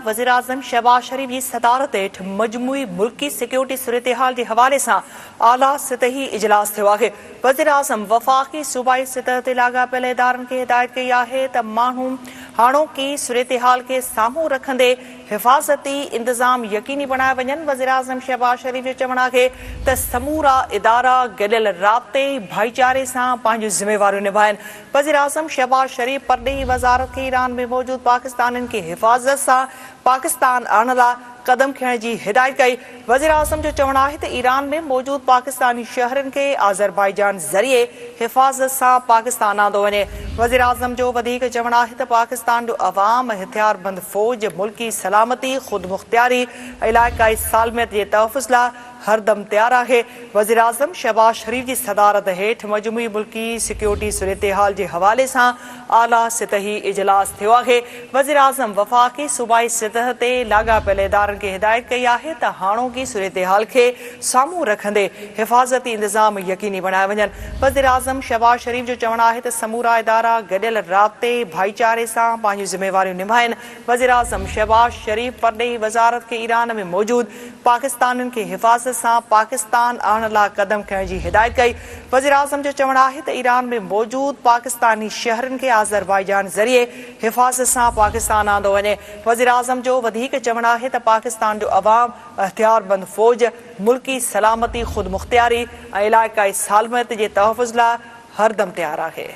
वज़ीर-ए-आज़म शहबाज शरीफ की सदारत हेठ मजमूई मुल्की सिक्योरिटी सूरत-ए-हाल के हवाले से आला सतही इजलास थियो आहे। वज़ीर-ए-आज़म वफ़ाक़ी सूबाई सतह ते लाॻापियल इदारनि खे हिदायत कई आहे त माण्हू हाणोकी सूरत-ए-हाल के साम्हूं रखंदे हिफ़ाज़ती इंतज़ाम यकीनी बणाए वञनि। वज़ीर-ए-आज़म शहबाज शरीफ जो चवणु आहे त समूरा इदारा गॾियल राब्ते भाईचारे सां पंहिंजूं ज़िम्मेवारियूं निभाइनि। वज़ीर-ए-आज़म शहबाज शरीफ परॾेही वज़ारत खे ईरान में मौजूद पाकिस्तानियुनि खे हिफ़ाज़त सां पाकिस्तान आणण लाइ कदम खणण जी हिदायत कई। वज़ीर-ए-आज़म जो चवणु आहे त ईरान में मौजूद पाकिस्तानी शहरनि खे आज़रबाईजान ज़रिए हिफ़ाज़त सां पाकिस्तान आंदो वञे। वज़ीर-ए-आज़म जो वधीक चवणु आहे त पाकिस्तान जो अवाम हथियारबंद फ़ौज मुल्की सलामती ख़ुद मुख़्तियारी इलाइक़ाई सालमियत जे तहफ़्फ़ुज़ लाइ हरदम तैयार आहे। वज़ीर-ए-आज़म शहबाज शरीफ की सदारत हेठ मजमूई मुल्की सिक्योरिटी सूरत-ए-हाल के हवाले से आला सतही इजलास थियो आहे। वज़ीर-ए-आज़म वफ़ाक़ी सूबाई सतह ते लाॻापियल इदारनि खे हिदायत कई आहे त हाणोकी सूरत-ए-हाल खे साम्हूं रखंदे हिफ़ाज़ती इंतज़ाम यकीनी बणाए वञनि। वज़ीर-ए-आज़म शहबाज शरीफ जो चवणु आहे त समूरा इदारा गॾियल राब्ते भाईचारे सां पंहिंजूं ज़िम्मेवारियूं निभाइनि। वज़ीर-ए-आज़म शहबाज शरीफ परॾेही वज़ारत खे ईरान में मौजूद पाकिस्तानियुनि खे हिफ़ाज़त सां पाकिस्तान आणण लाइ कदम खणण जी हिदायत कई। वज़ीर-ए-आज़म जो चवणु आहे त ईरान में मौजूद पाकिस्तानी शहरनि खे आज़रबाईजान ज़रिए हिफ़ाज़त सां पाकिस्तान आंदो वञे। वज़ीर-ए-आज़म जो वधीक चवणु आहे त पाकिस्तान जो अवाम हथियारबंद फ़ौज मुल्की सलामती ख़ुद मुख़्तियारी ऐं इलाइक़ाई सालमियत जे तहफ़्फ़ुज़ लाइ हरदम तैयार आहे।